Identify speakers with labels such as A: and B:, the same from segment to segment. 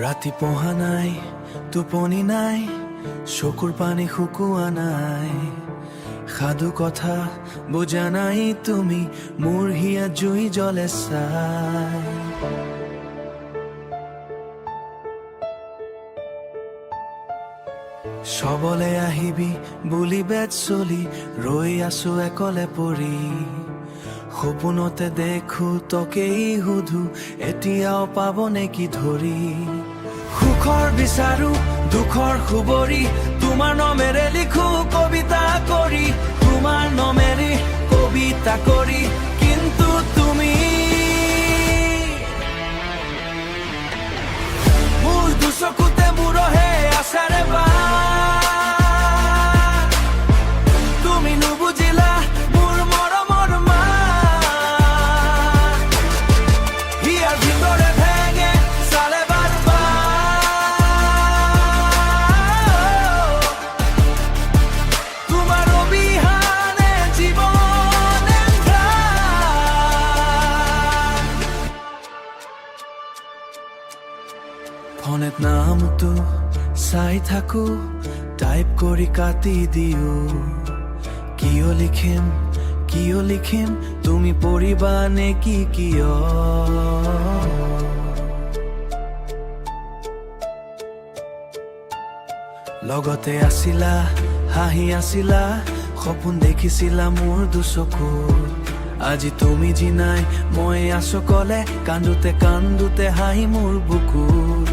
A: ৰাতি পঢ়া নাই, টোপনি নাই, চকুৰ পানী শুকোৱা নাই, সাধু কথা বুজা নাই তুমি, মোৰ হিয়া জুই জ্বলে চাই। সবলে আহিবি বুলি বেট চলি, ৰৈ আছো একলে পৰি, সপোনতে দেখো তকেই সুধো, এতিয়াও পাব নেকি ধৰি, সুখৰ বিচাৰো দুখৰ খুবৰি, তোমাৰ নমেৰে লিখো কবিতা কৰি, তোমাৰ নমেৰে কবিতা কৰি, কিন্তু তুমি মোৰ দুচকুতে মোৰহে আছাৰে বা, তুমি নুবুজিলা মোৰ মৰমৰ মা, হিয়াৰ ভিতৰে ভেঙে চালে বাৰবাৰ, তোমাৰ অবিহনে জীৱন এন্ধাৰ। ফোনত নামটো চাই থাকো, টাইপ কৰি কাটি দিও, কিয় লিখিম তুমি পঢ়িবা নেকি কিয়, লগতে আছিলা হাঁহি আছিলা, সপোন দেখিছিলা মোৰ দুচকুত, আজি তুমি যি নাই মই আছো কলে, কান্দোতে হাঁহি মোৰ বুকুত,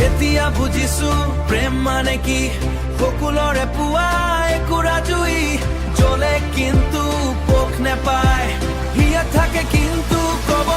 A: এতিয়া বুজিছো প্ৰেম মানে কি, সকলোৰে পুৱা একুৰা জুই জ্বলে কিন্তু পোখ নেপায়, হিয়া থাকে কিন্তু কব